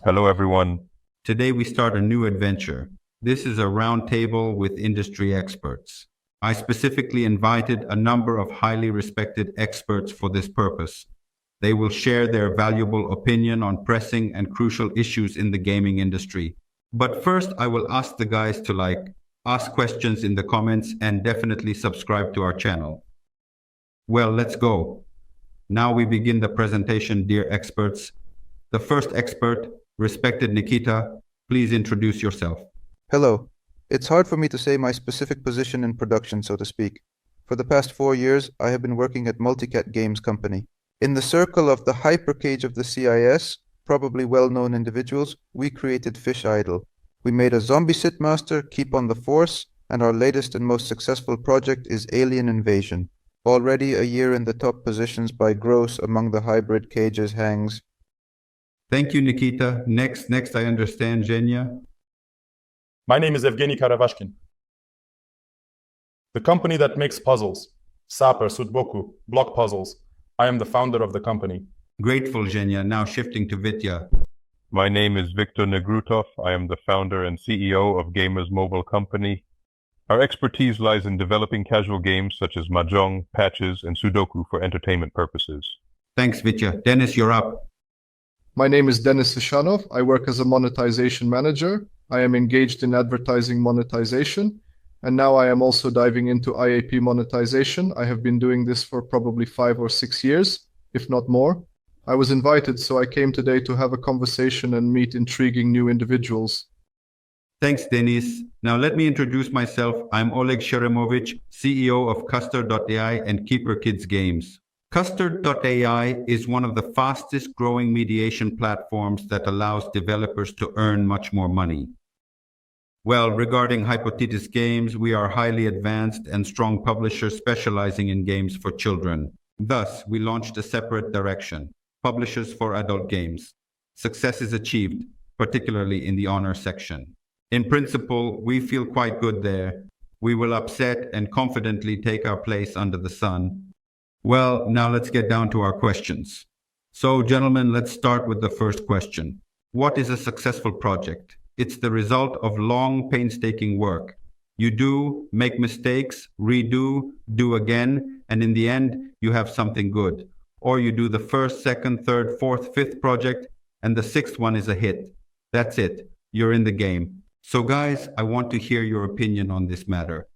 Hello, everyone. Today we start a new adventure. This is a roundtable with industry experts. I specifically invited a number of highly respected experts for this purpose. They will share their valuable opinion on pressing and crucial issues in the gaming industry. But first, I will ask the guys to ask questions in the comments and definitely subscribe to our channel. Well, let's go. Now we begin the presentation, dear experts. The first expert, respected Nikita, please introduce yourself. Hello. It's hard for me to say my specific position in production, so to speak. For the past 4 years, I have been working at MulticastGames company. In the circle of the hypercage of the CIS, probably well-known individuals, we created Fish Idol. We made a zombie sit master, Keep on the Force, and our latest and most successful project is Alien Invasion. Already a year in the top positions by gross among the hybrid cages hangs. Thank you, Nikita. Next, I understand, Zhenya. My name is Evgeny Karavashkin. The company that makes puzzles, Sapper, Sudoku, block puzzles. I am the founder of the company. Grateful, Zhenya. Now shifting to Vitya. My name is Viktor Negruta. I am the founder and CEO of Gamers Mobile Company. Our expertise lies in developing casual games such as Mahjong, Patches, and Sudoku for entertainment purposes. Thanks, Vitya. Dennis, you're up. My name is Denis Yashanov. I work as a monetization manager. I am engaged in advertising monetization, and now I am also diving into IAP monetization. I have been doing this for probably 5 or 6 years, if not more. I was invited, so I came today to have a conversation and meet intriguing new individuals. Thanks, Denis. Now let me introduce myself. I'm Oleg Sheremovich, CEO of Custard.ai and Keeper Kids Games. Custard.ai is one of the fastest growing mediation platforms that allows developers to earn much more money. Well, regarding Hypothesis Games, we are highly advanced and strong publishers specializing in games for children. Thus, we launched a separate direction, Publishers for Adult Games. Success is achieved, particularly in the honor section. In principle, we feel quite good there. We will upset and confidently take our place under the sun. Well, now let's get down to our questions. So, gentlemen, let's start with the first question. What is a successful project? It's the result of long, painstaking work. You do, make mistakes, redo, do again, and in the end, you have something good. Or you do the first, second, third, fourth, fifth project, and the sixth one is a hit. That's it. You're in the game. So guys, I want to hear your opinion on this matter.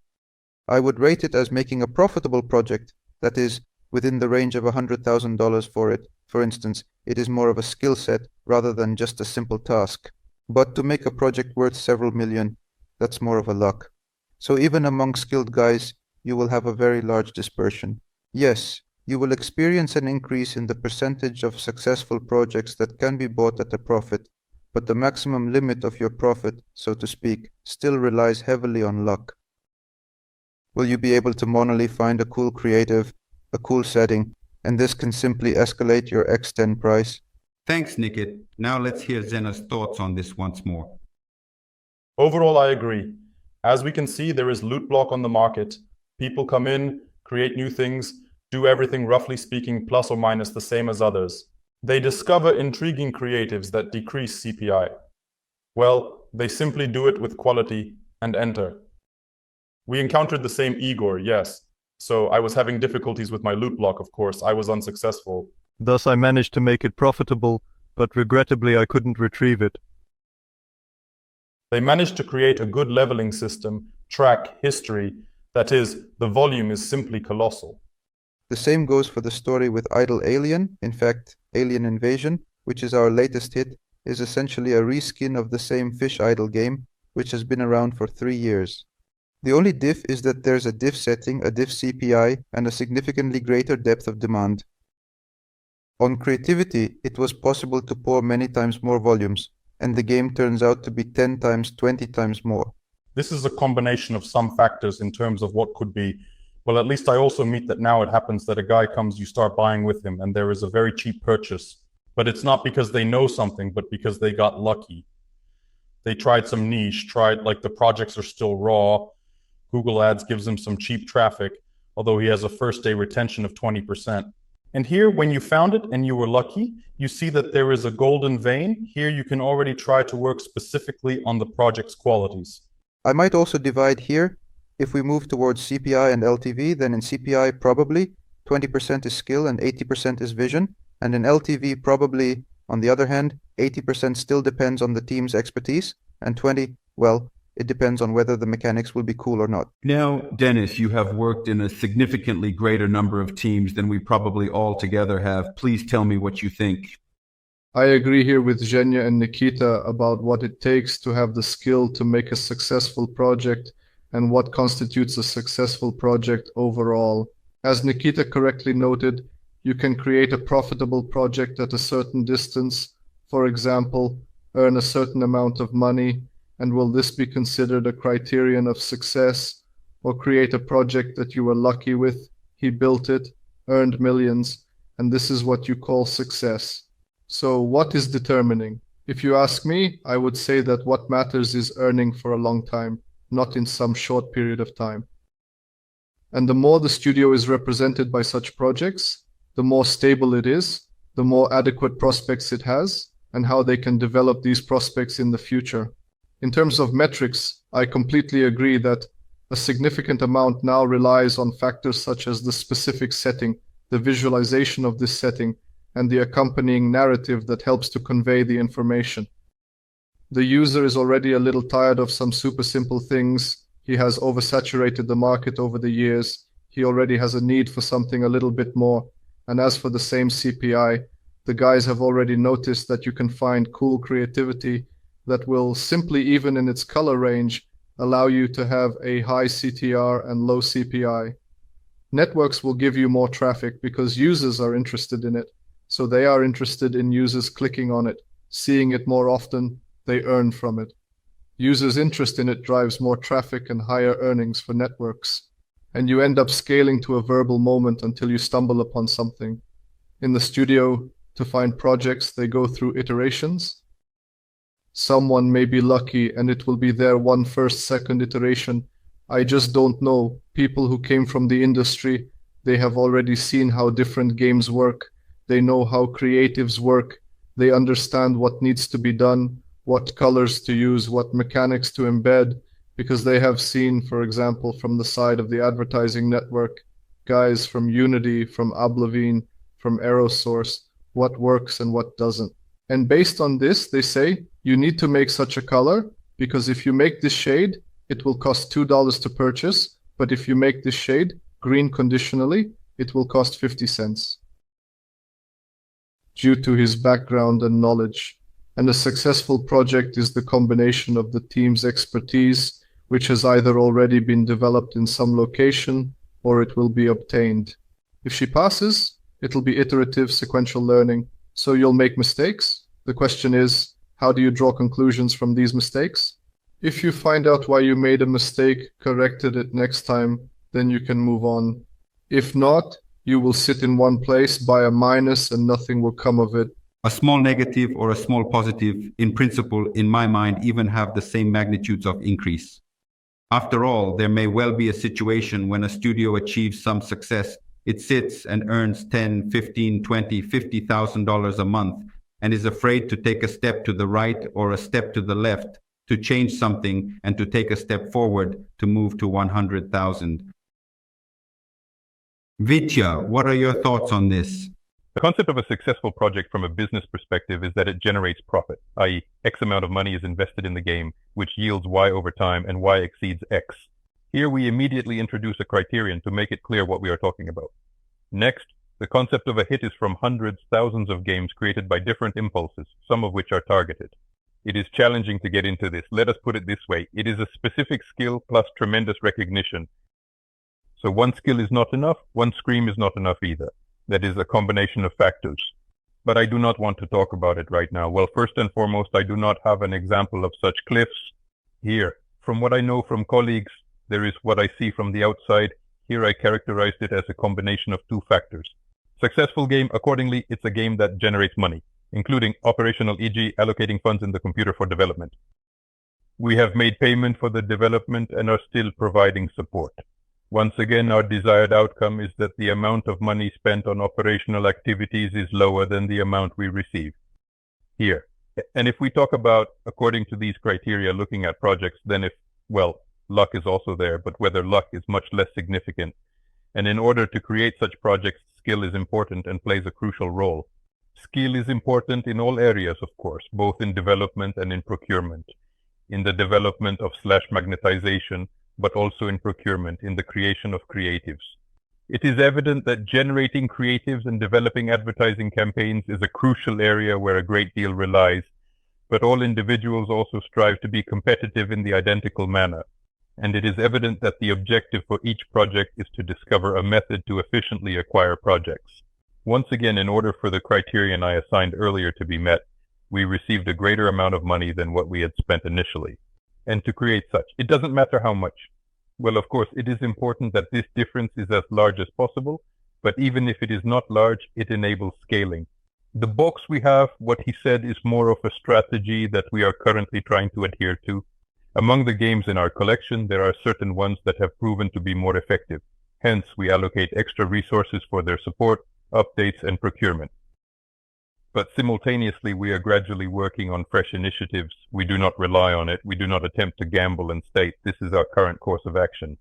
I would rate it as making a profitable project, that is, within the range of $100,000 for it. For instance, it is more of a skill set rather than just a simple task. But to make a project worth several million, that's more of a luck. So even among skilled guys, you will have a very large dispersion. Yes, you will experience an increase in the percentage of successful projects that can be bought at a profit, but the maximum limit of your profit, so to speak, still relies heavily on luck. Will you be able to manually find a cool creative, a cool setting, and this can simply escalate your X10 price? Thanks, Nikit. Now let's hear Zena's thoughts on this once more. Overall, I agree. As we can see, there is loot block on the market. People come in, create new things, do everything roughly speaking plus or minus the same as others. They discover intriguing creatives that decrease CPI. Well, they simply do it with quality and enter. We encountered the same Igor, yes. So I was having difficulties with my loot block, of course. I was unsuccessful. Thus I managed to make it profitable, but regrettably I couldn't retrieve it. They managed to create a good leveling system, track, history. That is, the volume is simply colossal. The same goes for the story with Idle Alien. In fact, Alien Invasion, which is our latest hit, is essentially a reskin of the same Fish Idol game, which has been around for 3 years. The only diff is that there's a diff setting, a diff CPI, and a significantly greater depth of demand. On creativity, it was possible to pour many times more volumes, and the game turns out to be 10 times, 20 times more. This is a combination of some factors in terms of what could be. Well, at least I also meet that now it happens that a guy comes, you start buying with him, and there is a very cheap purchase. But it's not because they know something, but because they got lucky. They tried some niche, like the projects are still raw. Google Ads gives him some cheap traffic, although he has a first day retention of 20%. And here, when you found it and you were lucky, you see that there is a golden vein. Here you can already try to work specifically on the project's qualities. I might also divide here. If we move towards CPI and LTV, then in CPI probably 20% is skill and 80% is vision. And in LTV probably, on the other hand, 80% still depends on the team's expertise, and 20, well, it depends on whether the mechanics will be cool or not. Now, Denis, you have worked in a significantly greater number of teams than we probably all together have. Please tell me what you think. I agree here with Zhenya and Nikita about what it takes to have the skill to make a successful project and what constitutes a successful project overall. As Nikita correctly noted, you can create a profitable project at a certain distance, for example, earn a certain amount of money, and will this be considered a criterion of success? Or create a project that you were lucky with, he built it, earned millions, and this is what you call success. So what is determining? If you ask me, I would say that what matters is earning for a long time, not in some short period of time. And the more the studio is represented by such projects, the more stable it is, the more adequate prospects it has, and how they can develop these prospects in the future. In terms of metrics, I completely agree that a significant amount now relies on factors such as the specific setting, the visualization of this setting, and the accompanying narrative that helps to convey the information. The user is already a little tired of some super simple things. He has oversaturated the market over the years. He already has a need for something a little bit more. And as for the same CPI, the guys have already noticed that you can find cool creativity that will simply, even in its color range, allow you to have a high CTR and low CPI. Networks will give you more traffic because users are interested in it. So they are interested in users clicking on it, seeing it more often, they earn from it. Users' interest in it drives more traffic and higher earnings for networks. And you end up scaling to a verbal moment until you stumble upon something. In the studio, to find projects, they go through iterations. Someone may be lucky and it will be their first, second iteration. I just don't know. People who came from the industry, they have already seen how different games work. They know how creatives work. They understand what needs to be done, what colors to use, what mechanics to embed, because they have seen, for example, from the side of the advertising network, guys from Unity, from Oblivion, from Aerosource, what works and what doesn't. And based on this, they say, you need to make such a color, because if you make this shade, it will cost $2 to purchase, but if you make this shade green conditionally, it will cost 50 cents. Due to his background and knowledge. And a successful project is the combination of the team's expertise, which has either already been developed in some location, or it will be obtained. If she passes, it'll be iterative sequential learning, so you'll make mistakes. The question is, how do you draw conclusions from these mistakes? If you find out why you made a mistake, corrected it next time, then you can move on. If not, you will sit in one place, buy a minus, and nothing will come of it. A small negative or a small positive, in principle, in my mind, even have the same magnitudes of increase. After all, there may well be a situation when a studio achieves some success. It sits and earns $10, $15, $20, $50,000 a month and is afraid to take a step to the right or a step to the left to change something and to take a step forward to move to 100,000. Vitya, what are your thoughts on this? The concept of a successful project from a business perspective is that it generates profit, i.e. X amount of money is invested in the game, which yields Y over time, and Y exceeds X. Here we immediately introduce a criterion to make it clear what we are talking about. Next, the concept of a hit is from hundreds, thousands of games created by different impulses, some of which are targeted. It is challenging to get into this. Let us put it this way. It is a specific skill plus tremendous recognition. So one skill is not enough, one scream is not enough either. That is a combination of factors. But I do not want to talk about it right now. Well, first and foremost, I do not have an example of such cliffs here. From what I know from colleagues, there is what I see from the outside. Here I characterized it as a combination of two factors. Successful game, accordingly, it's a game that generates money, including operational, e.g. allocating funds in the computer for development. We have made payment for the development and are still providing support. Once again, our desired outcome is that the amount of money spent on operational activities is lower than the amount we receive. Here. And if we talk about, according to these criteria, looking at projects, then luck is also there, but whether luck is much less significant. And in order to create such projects, skill is important and plays a crucial role. Skill is important in all areas, of course, both in development and in procurement. In the development of /magnetization, but also in procurement, in the creation of creatives. It is evident that generating creatives and developing advertising campaigns is a crucial area where a great deal relies, but all individuals also strive to be competitive in the identical manner. And it is evident that the objective for each project is to discover a method to efficiently acquire projects. Once again, in order for the criterion I assigned earlier to be met, we received a greater amount of money than what we had spent initially. And to create such, it doesn't matter how much. Well, of course, it is important that this difference is as large as possible, but even if it is not large, it enables scaling. The box we have, what he said, is more of a strategy that we are currently trying to adhere to. Among the games in our collection, there are certain ones that have proven to be more effective. Hence, we allocate extra resources for their support, updates, and procurement. But simultaneously, we are gradually working on fresh initiatives. We do not rely on it. We do not attempt to gamble and state, this is our current course of action.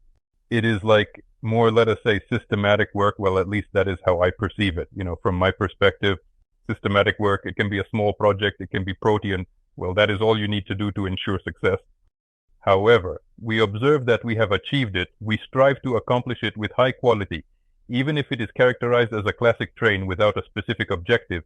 It is like more, let us say, systematic work. Well, at least that is how I perceive it. From my perspective, systematic work, it can be a small project, it can be protean. Well, that is all you need to do to ensure success. However, we observe that we have achieved it. We strive to accomplish it with high quality, even if it is characterized as a classic train without a specific objective,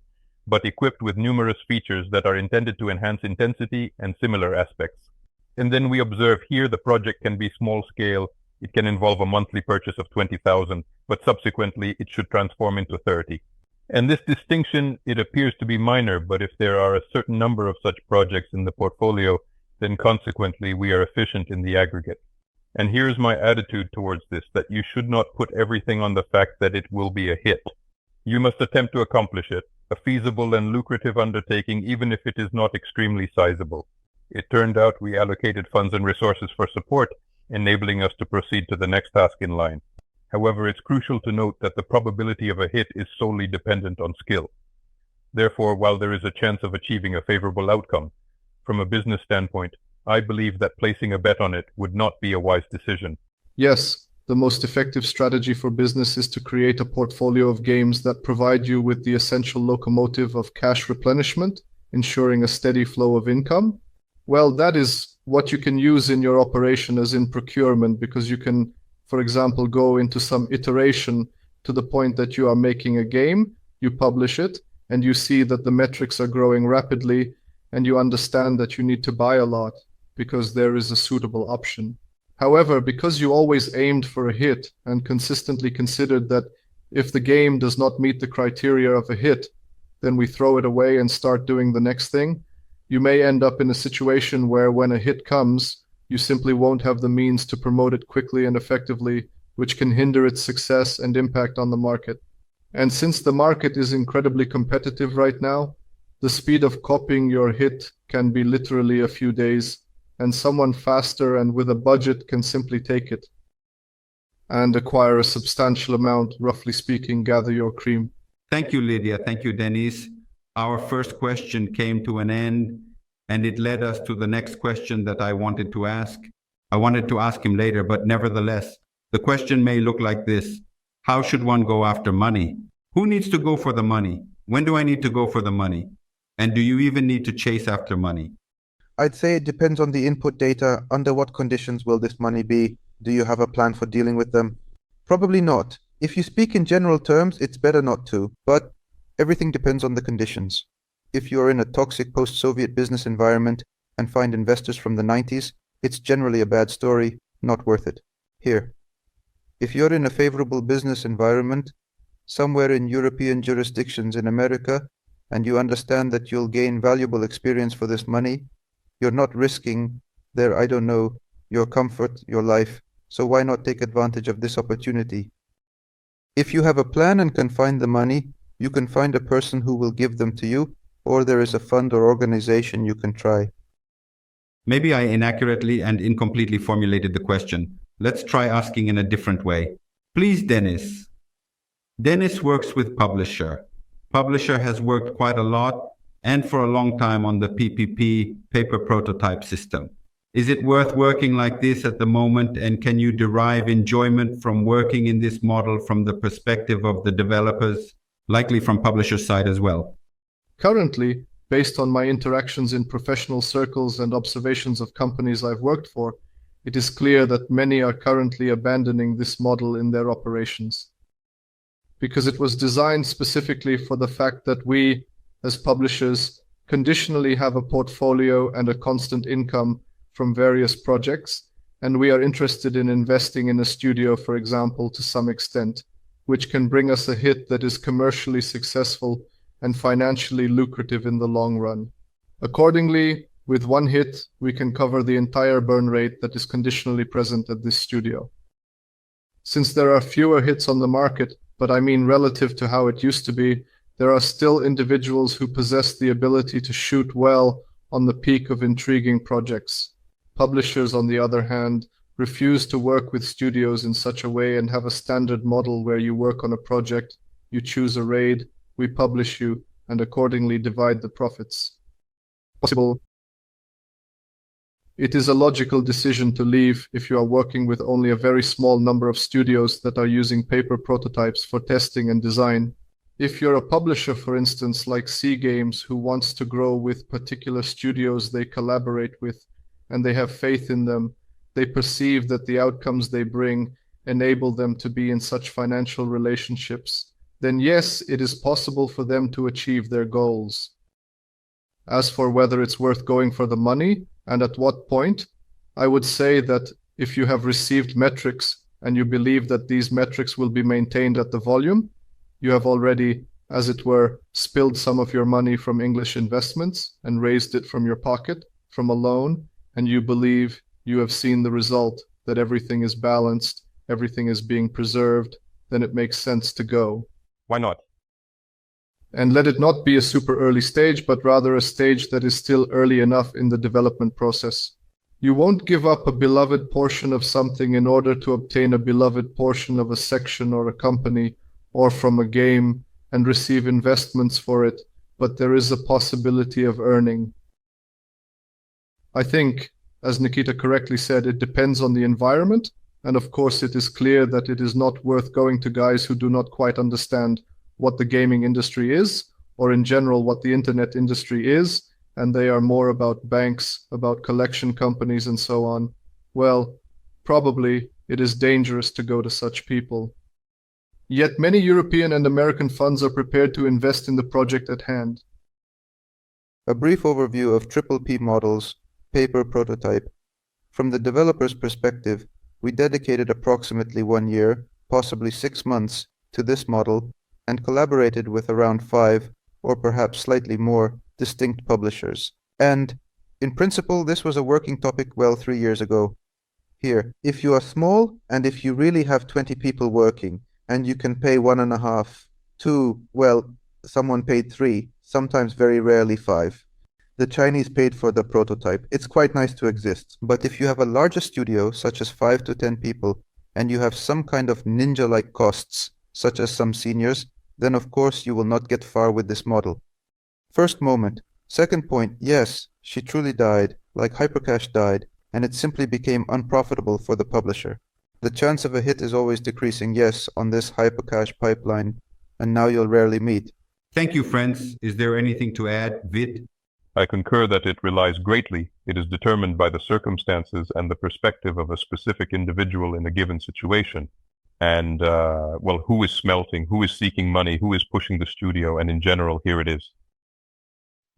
but equipped with numerous features that are intended to enhance intensity and similar aspects. And then we observe here the project can be small scale, it can involve a monthly purchase of 20,000, but subsequently it should transform into 30. And this distinction, it appears to be minor, but if there are a certain number of such projects in the portfolio, then consequently we are efficient in the aggregate. And here's my attitude towards this, that you should not put everything on the fact that it will be a hit. You must attempt to accomplish it, a feasible and lucrative undertaking, even if it is not extremely sizable. It turned out we allocated funds and resources for support, enabling us to proceed to the next task in line. However, it's crucial to note that the probability of a hit is solely dependent on skill. Therefore, while there is a chance of achieving a favorable outcome, from a business standpoint, I believe that placing a bet on it would not be a wise decision. Yes, the most effective strategy for business is to create a portfolio of games that provide you with the essential locomotive of cash replenishment, ensuring a steady flow of income. Well, that is what you can use in your operation as in procurement, because you can, for example, go into some iteration to the point that you are making a game, you publish it, and you see that the metrics are growing rapidly, and you understand that you need to buy a lot because there is a suitable option. However, because you always aimed for a hit and consistently considered that if the game does not meet the criteria of a hit, then we throw it away and start doing the next thing, you may end up in a situation where when a hit comes, you simply won't have the means to promote it quickly and effectively, which can hinder its success and impact on the market. And since the market is incredibly competitive right now, the speed of copying your hit can be literally a few days, and someone faster and with a budget can simply take it and acquire a substantial amount, roughly speaking, gather your cream. Thank you, Lydia. Thank you, Denis. Our first question came to an end, and it led us to the next question that I wanted to ask. I wanted to ask him later, but nevertheless, the question may look like this. How should one go after money? Who needs to go for the money? When do I need to go for the money? And do you even need to chase after money? I'd say it depends on the input data. Under what conditions will this money be? Do you have a plan for dealing with them? Probably not. If you speak in general terms, it's better not to, but everything depends on the conditions. If you're in a toxic post-Soviet business environment and find investors from the 90s, it's generally a bad story, not worth it. Here, if you're in a favorable business environment, somewhere in European jurisdictions in America, and you understand that you'll gain valuable experience for this money, you're not risking your comfort, your life, so why not take advantage of this opportunity? If you have a plan and can find the money, you can find a person who will give them to you, or there is a fund or organization you can try. Maybe I inaccurately and incompletely formulated the question, Let's try asking in a different way. Please, Denis. Denis works with Publisher. Publisher has worked quite a lot and for a long time on the PPP paper prototype system. Is it worth working like this at the moment, and can you derive enjoyment from working in this model from the perspective of the developers, likely from Publisher side as well? Currently, based on my interactions in professional circles and observations of companies I've worked for, it is clear that many are currently abandoning this model in their operations. Because it was designed specifically for the fact that we, as publishers, conditionally have a portfolio and a constant income from various projects, and we are interested in investing in a studio, for example, to some extent, which can bring us a hit that is commercially successful and financially lucrative in the long run. Accordingly, with one hit, we can cover the entire burn rate that is conditionally present at this studio. Since there are fewer hits on the market, but I mean relative to how it used to be, there are still individuals who possess the ability to shoot well on the peak of intriguing projects. Publishers, on the other hand, refuse to work with studios in such a way and have a standard model where you work on a project, you choose a raid, we publish you, and accordingly divide the profits. Possible. It is a logical decision to leave if you are working with only a very small number of studios that are using paper prototypes for testing and design. If you're a publisher, for instance, like C Games, who wants to grow with particular studios they collaborate with, and they have faith in them, they perceive that the outcomes they bring enable them to be in such financial relationships, then yes, it is possible for them to achieve their goals. As for whether it's worth going for the money, and at what point, I would say that if you have received metrics and you believe that these metrics will be maintained at the volume, you have already, as it were, spilled some of your money from English investments and raised it from your pocket, from a loan, and you believe you have seen the result, that everything is balanced, everything is being preserved, then it makes sense to go. Why not? And let it not be a super early stage, but rather a stage that is still early enough in the development process. You won't give up a beloved portion of something in order to obtain a beloved portion of a section or a company or from a game and receive investments for it, but there is a possibility of earning. I think, as Nikita correctly said, it depends on the environment, and of course it is clear that it is not worth going to guys who do not quite understand what the gaming industry is, or in general what the internet industry is, and they are more about banks, about collection companies and so on. Well, probably it is dangerous to go to such people. Yet many European and American funds are prepared to invest in the project at hand. A brief overview of triple P models, paper prototype. From the developer's perspective, we dedicated approximately 1 year, possibly 6 months, to this model and collaborated with around 5, or perhaps slightly more, distinct publishers. And, in principle, this was a working topic 3 years ago. Here, if you are small and if you really have 20 people working and you can pay 1.5, 2, someone paid 3, sometimes very rarely 5. The Chinese paid for the prototype. It's quite nice to exist. But if you have a larger studio, such as 5 to 10 people, and you have some kind of ninja-like costs, such as some seniors, then of course you will not get far with this model. First moment. Second point, yes, she truly died, like Hypercash died, and it simply became unprofitable for the publisher. The chance of a hit is always decreasing, yes, on this Hypercash pipeline, and now you'll rarely meet. Thank you, friends. Is there anything to add, Vid? I concur that it relies greatly. It is determined by the circumstances and the perspective of a specific individual in a given situation. And, who is smelting, who is seeking money, who is pushing the studio, and in general, here it is.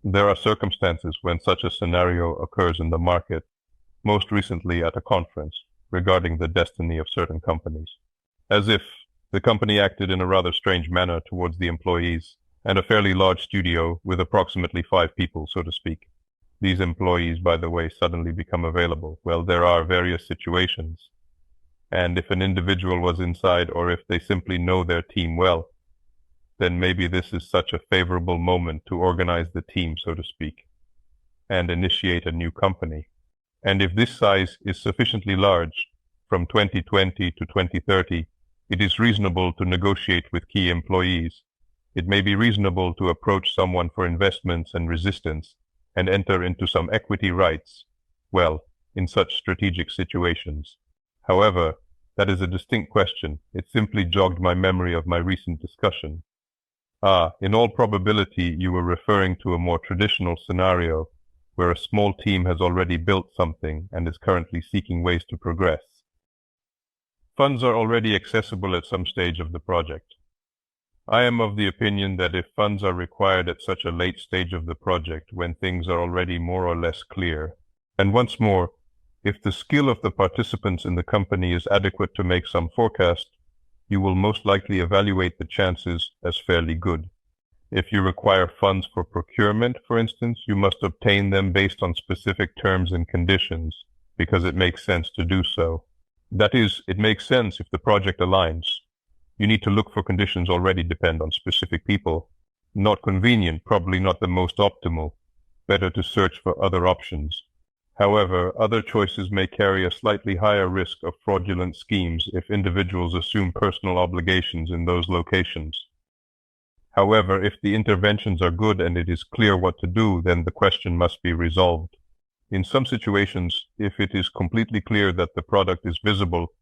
There are circumstances when such a scenario occurs in the market, most recently at a conference, regarding the destiny of certain companies. As if the company acted in a rather strange manner towards the employees, and a fairly large studio with approximately 5 people, so to speak. These employees, by the way, suddenly become available. Well, there are various situations. And if an individual was inside, or if they simply know their team well, then maybe this is such a favorable moment to organize the team, so to speak, and initiate a new company. And if this size is sufficiently large, from 2020 to 2030, it is reasonable to negotiate with key employees. It may be reasonable to approach someone for investments and resistance and enter into some equity rights, well, in such strategic situations. However, that is a distinct question. It simply jogged my memory of my recent discussion. In all probability, you were referring to a more traditional scenario where a small team has already built something and is currently seeking ways to progress. Funds are already accessible at some stage of the project. I am of the opinion that if funds are required at such a late stage of the project when things are already more or less clear, and once more, if the skill of the participants in the company is adequate to make some forecast, you will most likely evaluate the chances as fairly good. If you require funds for procurement, for instance, you must obtain them based on specific terms and conditions, because it makes sense to do so. That is, it makes sense if the project aligns. You need to look for conditions already depend on specific people. Not convenient, probably not the most optimal. Better to search for other options. However, other choices may carry a slightly higher risk of fraudulent schemes if individuals assume personal obligations in those locations. However, if the interventions are good and it is clear what to do, then the question must be resolved. In some situations, if it is completely clear that the product is visible,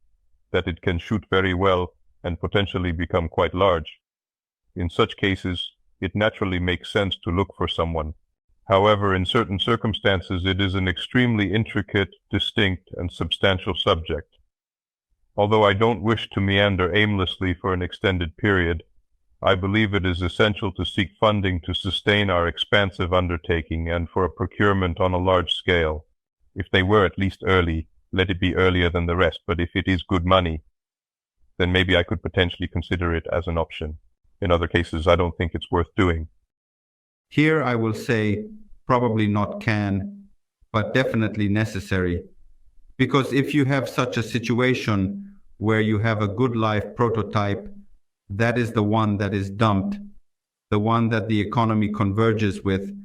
that it can shoot very well and potentially become quite large, in such cases, it naturally makes sense to look for someone. However, in certain circumstances, it is an extremely intricate, distinct, and substantial subject. Although I don't wish to meander aimlessly for an extended period, I believe it is essential to seek funding to sustain our expansive undertaking and for a procurement on a large scale. If they were at least early, let it be earlier than the rest, but if it is good money, then maybe I could potentially consider it as an option. In other cases, I don't think it's worth doing. Here I will say probably not can, but definitely necessary. Because if you have such a situation where you have a good life prototype, that is the one that is dumped, the one that the economy converges with,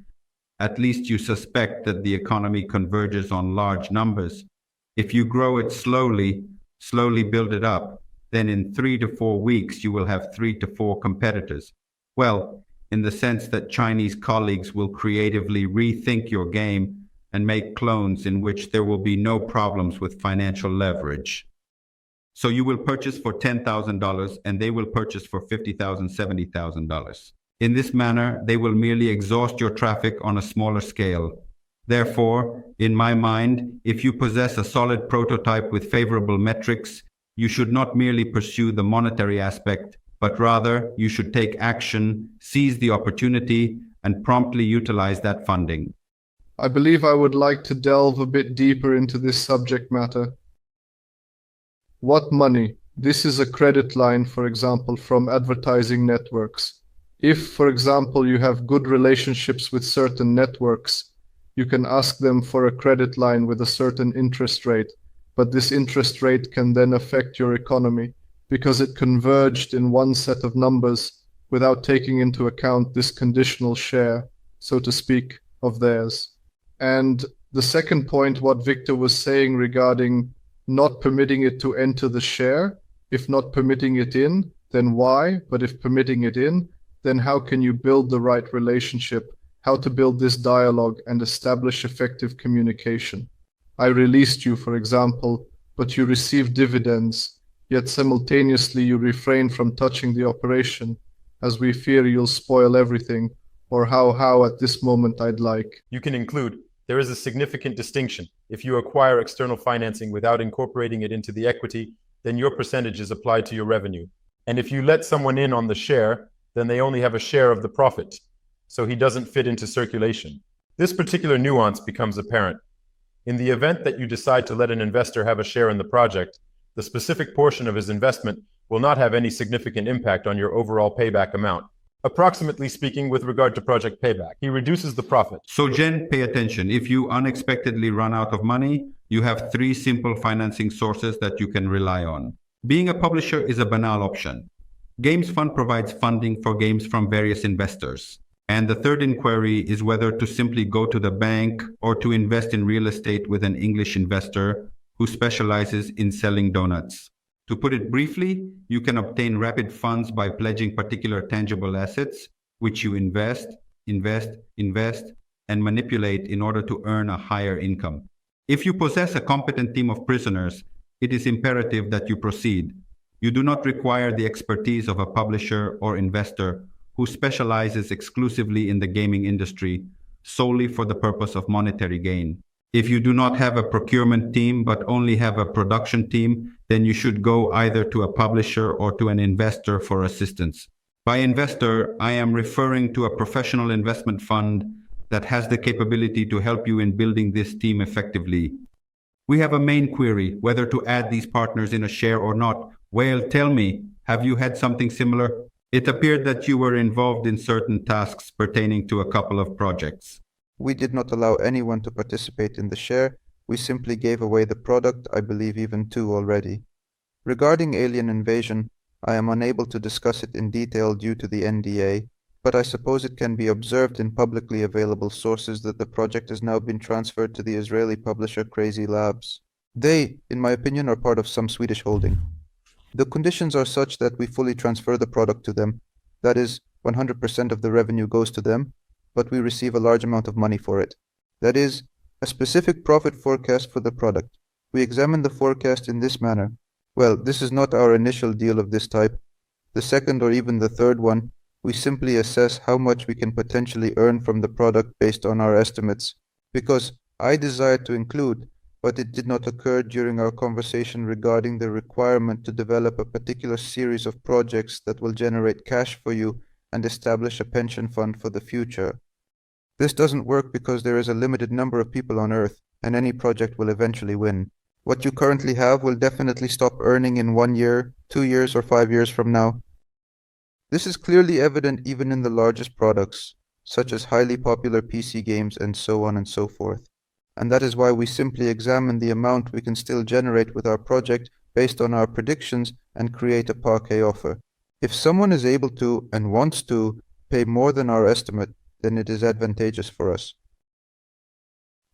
at least you suspect that the economy converges on large numbers. If you grow it slowly build it up, then in 3 to 4 weeks you will have 3 to 4 competitors. Well, in the sense that Chinese colleagues will creatively rethink your game and make clones in which there will be no problems with financial leverage. So you will purchase for $10,000 and they will purchase for $50,000, $70,000. In this manner, they will merely exhaust your traffic on a smaller scale. Therefore, in my mind, if you possess a solid prototype with favorable metrics, you should not merely pursue the monetary aspect, but rather you should take action, seize the opportunity, and promptly utilize that funding. I believe I would like to delve a bit deeper into this subject matter. What money? This is a credit line, for example, from advertising networks. If, for example, you have good relationships with certain networks, you can ask them for a credit line with a certain interest rate, but this interest rate can then affect your economy because it converged in one set of numbers without taking into account this conditional share, so to speak, of theirs. And the second point, what Victor was saying regarding not permitting it to enter the share, if not permitting it in, then why? But if permitting it in, then how can you build the right relationship, how to build this dialogue and establish effective communication? I released you, for example, but you received dividends, yet simultaneously you refrain from touching the operation, as we fear you'll spoil everything, or how at this moment I'd like. You can include, there is a significant distinction. If you acquire external financing without incorporating it into the equity, then your percentage is applied to your revenue. And if you let someone in on the share, then they only have a share of the profit, so he doesn't fit into circulation. This particular nuance becomes apparent. In the event that you decide to let an investor have a share in the project, the specific portion of his investment will not have any significant impact on your overall payback amount. Approximately speaking, with regard to project payback, he reduces the profit. So Jen, pay attention. If you unexpectedly run out of money, you have 3 simple financing sources that you can rely on. Being a publisher is a banal option. Games Fund provides funding for games from various investors. And the third inquiry is whether to simply go to the bank or to invest in real estate with an English investor who specializes in selling donuts. To put it briefly, you can obtain rapid funds by pledging particular tangible assets, which you invest, and manipulate in order to earn a higher income. If you possess a competent team of prisoners, it is imperative that you proceed. You do not require the expertise of a publisher or investor who specializes exclusively in the gaming industry solely for the purpose of monetary gain. If you do not have a procurement team but only have a production team, then you should go either to a publisher or to an investor for assistance. By investor, I am referring to a professional investment fund that has the capability to help you in building this team effectively. We have a main query, whether to add these partners in a share or not. Well, tell me, have you had something similar? It appeared that you were involved in certain tasks pertaining to a couple of projects. We did not allow anyone to participate in the share. We simply gave away the product, I believe even two already. Regarding alien invasion, I am unable to discuss it in detail due to the NDA, but I suppose it can be observed in publicly available sources that the project has now been transferred to the Israeli publisher Crazy Labs. They, in my opinion, are part of some Swedish holding. The conditions are such that we fully transfer the product to them. That is, 100% of the revenue goes to them, but we receive a large amount of money for it. That is, a specific profit forecast for the product. We examine the forecast in this manner. Well, this is not our initial deal of this type. The second or even the third one, we simply assess how much we can potentially earn from the product based on our estimates. Because I desired to include, but it did not occur during our conversation regarding the requirement to develop a particular series of projects that will generate cash for you and establish a pension fund for the future. This doesn't work because there is a limited number of people on Earth, and any project will eventually win. What you currently have will definitely stop earning in 1 year, 2 years, or 5 years from now. This is clearly evident even in the largest products, such as highly popular PC games and so on and so forth. And that is why we simply examine the amount we can still generate with our project based on our predictions and create a parquet offer. If someone is able to and wants to pay more than our estimate, then it is advantageous for us.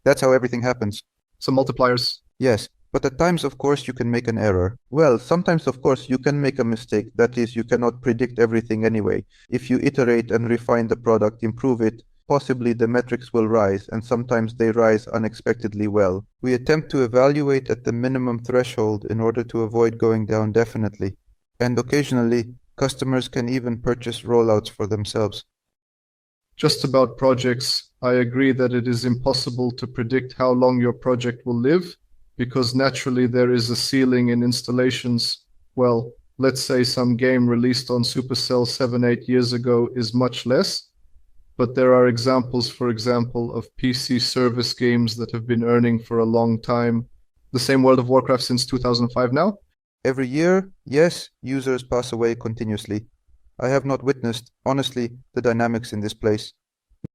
That's how everything happens. Some multipliers. Yes, but at times, of course, you can make an error. Well, sometimes, of course, you can make a mistake. That is, you cannot predict everything anyway. If you iterate and refine the product, improve it, possibly the metrics will rise, and sometimes they rise unexpectedly well. We attempt to evaluate at the minimum threshold in order to avoid going down definitely. And occasionally, customers can even purchase rollouts for themselves. Just about projects, I agree that it is impossible to predict how long your project will live, because naturally there is a ceiling in installations. Well, let's say some game released on Supercell 7-8 years ago is much less, but there are examples, for example, of PC service games that have been earning for a long time. The same World of Warcraft since 2005 now? Every year, yes, users pass away continuously. I have not witnessed, honestly, the dynamics in this place.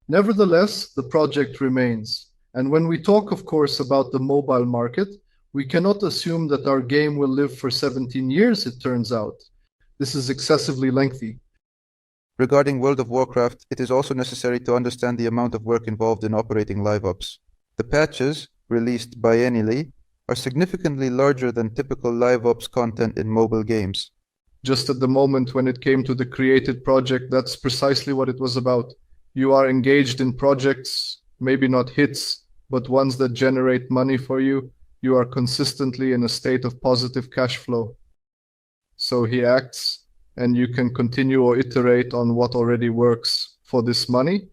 Nevertheless, the project remains. And when we talk, of course, about the mobile market, we cannot assume that our game will live for 17 years, it turns out. This is excessively lengthy. Regarding World of Warcraft, it is also necessary to understand the amount of work involved in operating live ops. The patches, released biennially, are significantly larger than typical live ops content in mobile games. Just at the moment when it came to the created project, that's precisely what it was about. You are engaged in projects, maybe not hits, but ones that generate money for you. You are consistently in a state of positive cash flow. So he acts, and you can continue or iterate on what already works for this money,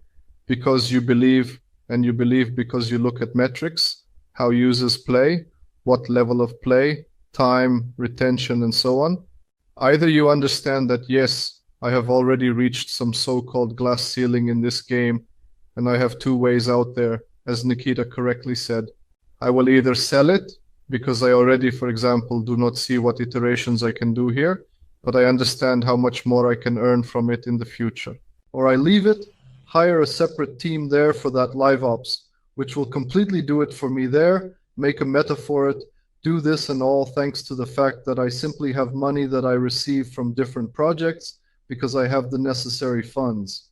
because you believe, and you believe because you look at metrics, how users play, what level of play, time, retention, and so on. Either you understand that, yes, I have already reached some so-called glass ceiling in this game, and I have two ways out there, as Nikita correctly said. I will either sell it, because I already, for example, do not see what iterations I can do here, but I understand how much more I can earn from it in the future. Or I leave it, hire a separate team there for that live ops, which will completely do it for me there, make a meta for it, do this and all thanks to the fact that I simply have money that I receive from different projects because I have the necessary funds.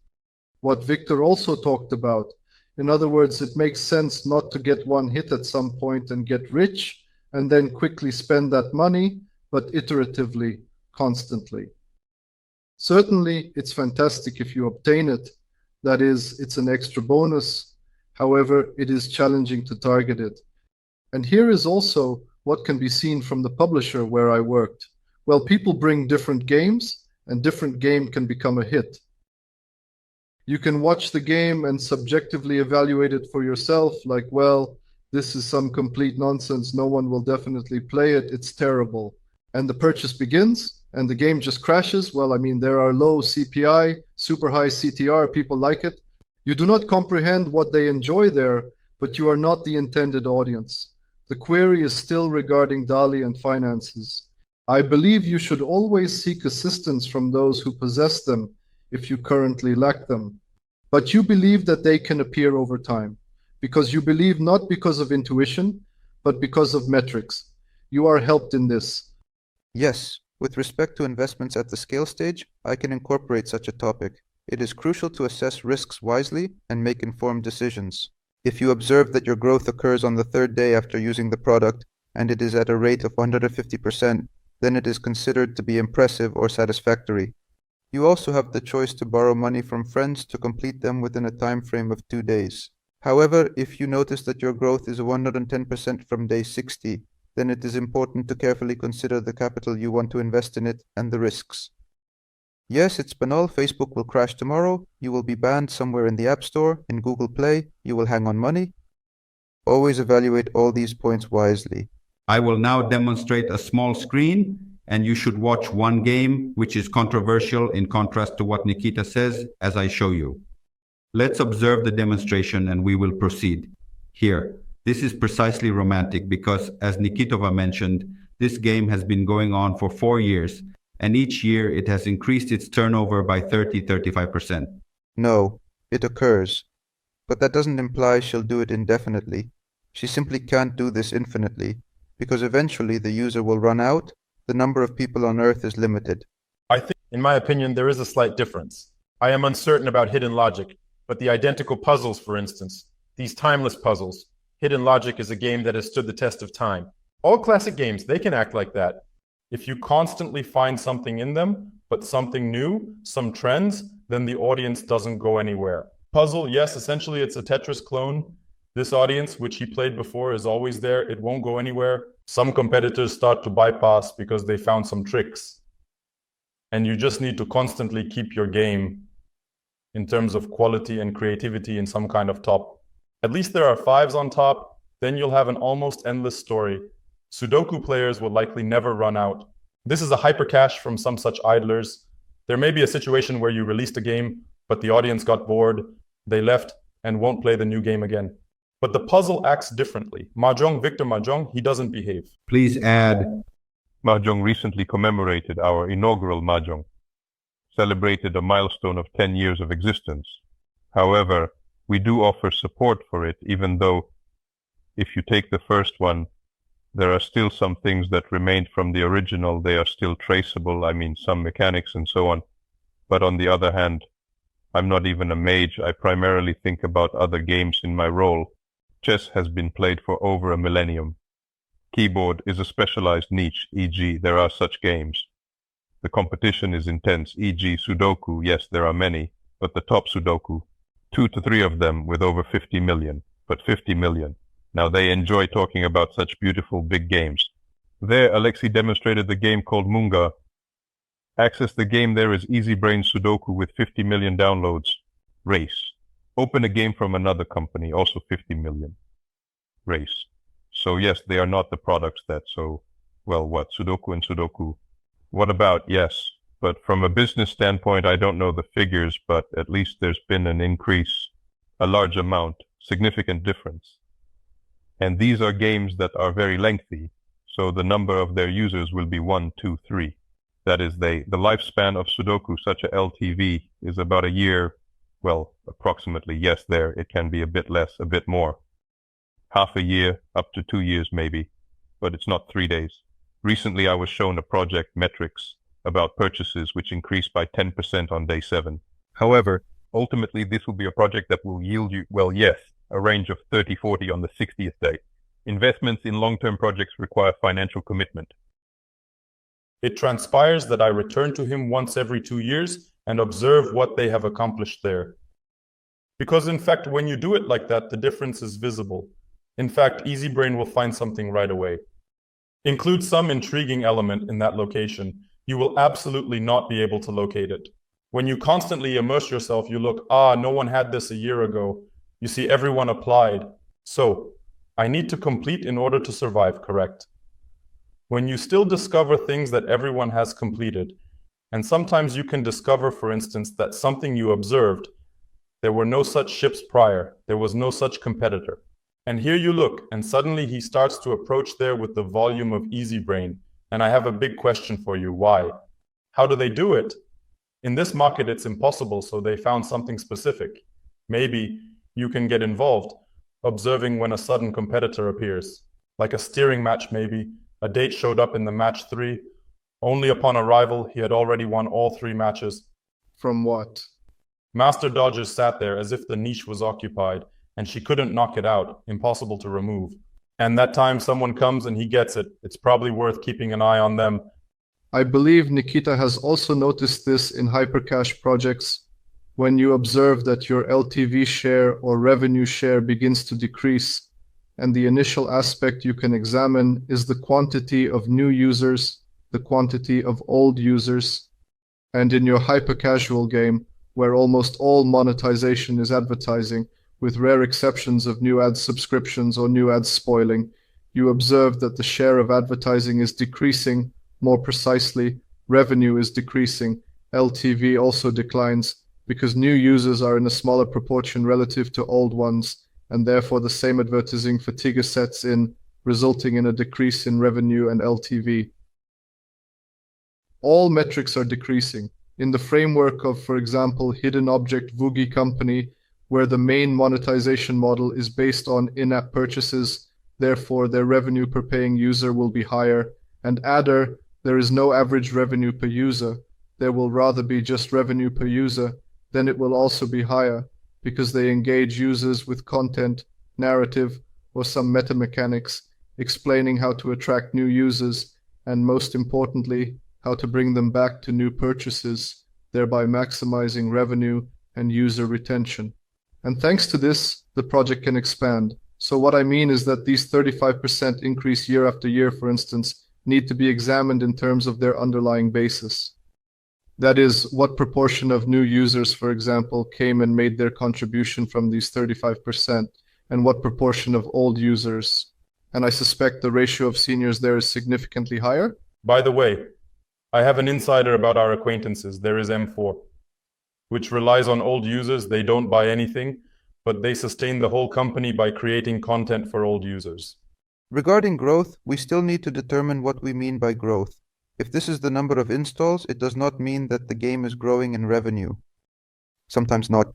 What Victor also talked about, in other words, it makes sense not to get one hit at some point and get rich, and then quickly spend that money, but iteratively, constantly. Certainly, it's fantastic if you obtain it. That is, it's an extra bonus. However, it is challenging to target it. And here is also what can be seen from the publisher where I worked. Well, people bring different games, and different game can become a hit. You can watch the game and subjectively evaluate it for yourself, like, well, this is some complete nonsense, no one will definitely play it, it's terrible. And the purchase begins, and the game just crashes. Well, I mean, there are low CPI, super high CTR, people like it. You do not comprehend what they enjoy there, but you are not the intended audience. The query is still regarding DALI and finances. I believe you should always seek assistance from those who possess them if you currently lack them. But you believe that they can appear over time, because you believe not because of intuition, but because of metrics. You are helped in this. Yes, with respect to investments at the scale stage, I can incorporate such a topic. It is crucial to assess risks wisely and make informed decisions. If you observe that your growth occurs on the third day after using the product, and it is at a rate of 150%, then it is considered to be impressive or satisfactory. You also have the choice to borrow money from friends to complete them within a time frame of 2 days. However, if you notice that your growth is 110% from day 60, then it is important to carefully consider the capital you want to invest in it and the risks. Yes, it's banal, Facebook will crash tomorrow, you will be banned somewhere in the App Store, in Google Play, you will hang on money. Always evaluate all these points wisely. I will now demonstrate a small screen, and you should watch one game, which is controversial in contrast to what Nikita says, as I show you. Let's observe the demonstration and we will proceed. Here, this is precisely romantic because, as Nikitova mentioned, this game has been going on for 4 years, and each year it has increased its turnover by 30-35%. No, it occurs. But that doesn't imply she'll do it indefinitely. She simply can't do this infinitely, because eventually the user will run out. The number of people on Earth is limited. I think, in my opinion, there is a slight difference. I am uncertain about hidden logic, but the identical puzzles, for instance, these timeless puzzles, hidden logic is a game that has stood the test of time. All classic games, they can act like that. If you constantly find something in them, but something new, some trends, then the audience doesn't go anywhere. Puzzle, yes, essentially it's a Tetris clone. This audience, which he played before, is always there. It won't go anywhere. Some competitors start to bypass because they found some tricks. And you just need to constantly keep your game in terms of quality and creativity in some kind of top. At least there are 5s on top, then you'll have an almost endless story. Sudoku players will likely never run out. This is a hypercache from some such idlers. There may be a situation where you released a game, but the audience got bored, they left, and won't play the new game again. But the puzzle acts differently. Mahjong, Victor Mahjong, he doesn't behave. Please add. Mahjong recently commemorated our inaugural Mahjong, celebrated a milestone of 10 years of existence. However, we do offer support for it, even though if you take the first one, there are still some things that remained from the original. They are still traceable. I mean, some mechanics and so on. But on the other hand, I'm not even a mage. I primarily think about other games in my role. Chess has been played for over a millennium. Keyboard is a specialized niche, e.g. there are such games. The competition is intense, e.g. Sudoku. Yes, there are many, but the top Sudoku, 2 to 3 of them with over 50 million, but 50 million. Now they enjoy talking about such beautiful big games. There, Alexei demonstrated the game called Munga. Access the game there is Easy Brain Sudoku with 50 million downloads. Race. Open a game from another company, also 50 million. Race. So yes, they are not the products that, well, what, Sudoku and Sudoku. What about, yes, but from a business standpoint, I don't know the figures, but at least there's been an increase, a large amount, significant difference. And these are games that are very lengthy, so the number of their users will be 1, 2, 3. That is, the lifespan of Sudoku, such a LTV, is about a year, well, approximately, yes, there, it can be a bit less, a bit more. Half a year, up to 2 years maybe, but it's not 3 days. Recently I was shown a project, Metrics, about purchases which increased by 10% on day 7. However, ultimately this will be a project that will yield you, well, yes, a range of 30-40 on the 60th day. Investments in long-term projects require financial commitment. It transpires that I return to him once every 2 years and observe what they have accomplished there. Because in fact, when you do it like that, the difference is visible. In fact, EasyBrain will find something right away. Include some intriguing element in that location. You will absolutely not be able to locate it. When you constantly immerse yourself, you look, no one had this a year ago. You see, everyone applied. So, I need to complete in order to survive, correct? When you still discover things that everyone has completed, and sometimes you can discover, for instance, that something you observed, there were no such ships prior, there was no such competitor. And here you look, and suddenly he starts to approach there with the volume of EasyBrain. And I have a big question for you. Why? How do they do it? In this market, it's impossible, so they found something specific. Maybe you can get involved, observing when a sudden competitor appears. Like a steering match, maybe. A date showed up in the match 3. Only upon arrival, he had already won all 3 matches. From what? Master Dodgers sat there as if the niche was occupied, and she couldn't knock it out, impossible to remove. And that time someone comes and he gets it, it's probably worth keeping an eye on them. I believe Nikita has also noticed this in hypercash projects. When you observe that your LTV share or revenue share begins to decrease, and the initial aspect you can examine is the quantity of new users, the quantity of old users, and in your hypercasual game, where almost all monetization is advertising, with rare exceptions of new ad subscriptions or new ad spoiling, you observe that the share of advertising is decreasing. More precisely, revenue is decreasing. LTV also declines because new users are in a smaller proportion relative to old ones, and therefore the same advertising fatigue sets in, resulting in a decrease in revenue and LTV. All metrics are decreasing. In the framework of, for example, hidden object Vugi company, where the main monetization model is based on in-app purchases, therefore their revenue per paying user will be higher, and Adder, there is no average revenue per user, there will rather be just revenue per user, then it will also be higher, because they engage users with content, narrative, or some meta mechanics, explaining how to attract new users, and most importantly, how to bring them back to new purchases, thereby maximizing revenue and user retention. And thanks to this, the project can expand. So what I mean is that these 35% increase year after year, for instance, need to be examined in terms of their underlying basis. That is, what proportion of new users, for example, came and made their contribution from these 35%, and what proportion of old users. And I suspect the ratio of seniors there is significantly higher. By the way, I have an insider about our acquaintances. There is M4, which relies on old users. They don't buy anything, but they sustain the whole company by creating content for old users. Regarding growth, we still need to determine what we mean by growth. If this is the number of installs, it does not mean that the game is growing in revenue. Sometimes not.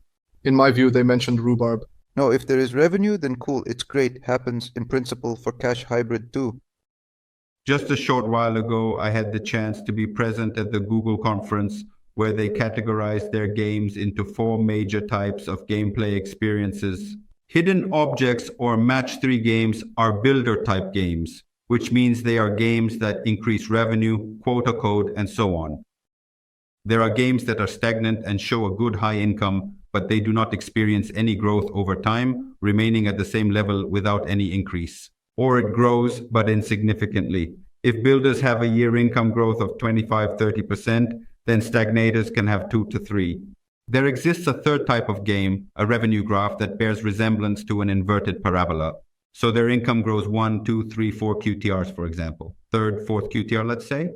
In my view, they mentioned rhubarb. No, if there is revenue, then cool, it's great. Happens in principle for cash hybrid too. Just a short while ago, I had the chance to be present at the Google conference where they categorized their games into 4 major types of gameplay experiences. Hidden objects or match 3 games are builder type games, which means they are games that increase revenue, quota code, and so on. There are games that are stagnant and show a good high income, but they do not experience any growth over time, remaining at the same level without any increase. Or it grows, but insignificantly. If builders have a year income growth of 25-30%, then stagnators can have 2 to 3. There exists a third type of game, a revenue graph that bears resemblance to an inverted parabola. So their income grows 1, 2, 3, 4 QTRs, for example. Third, fourth QTR, let's say.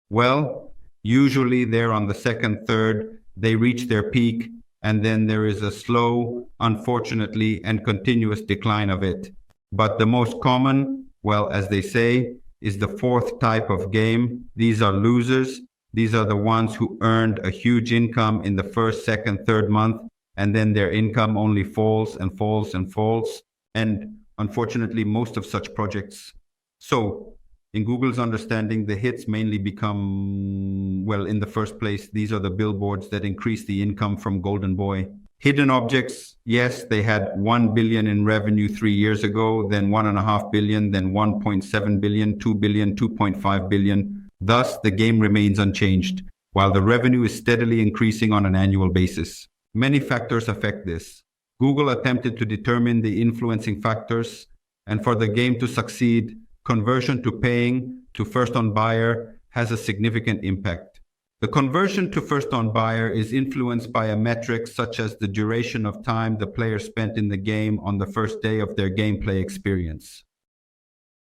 Well, usually they're on the second, third, they reach their peak, and then there is a slow, unfortunately, and continuous decline of it. But the most common, well, as they say, is the fourth type of game. These are losers. These are the ones who earned a huge income in the first, second, third month, and then their income only falls and falls and falls. And unfortunately, most of such projects. So, in Google's understanding, the hits mainly become, well, in the first place, these are the billboards that increase the income from Golden Boy. Hidden objects, yes, they had 1 billion in revenue 3 years ago, then 1.5 billion, then 1.7 billion, 2 billion, 2.5 billion. Thus, the game remains unchanged, while the revenue is steadily increasing on an annual basis. Many factors affect this. Google attempted to determine the influencing factors, and for the game to succeed, conversion to paying to first-on buyer has a significant impact. The conversion to first-on buyer is influenced by a metric such as the duration of time the player spent in the game on the first day of their gameplay experience.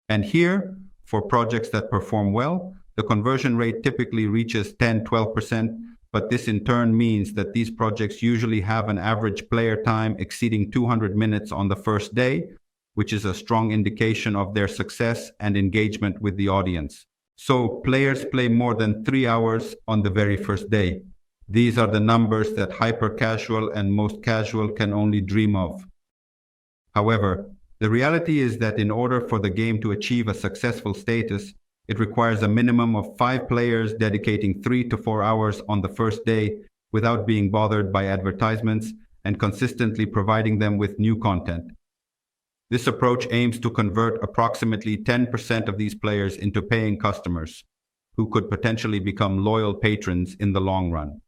And here, for projects that perform well, the conversion rate typically reaches 10-12%, but this in turn means that these projects usually have an average player time exceeding 200 minutes on the first day, which is a strong indication of their success and engagement with the audience. So players play more than 3 hours on the very first day. These are the numbers that hyper-casual and most casual can only dream of. However, the reality is that in order for the game to achieve a successful status, it requires a minimum of 5 players dedicating 3 to 4 hours on the first day without being bothered by advertisements and consistently providing them with new content. This approach aims to convert approximately 10% of these players into paying customers, who could potentially become loyal patrons in the long run.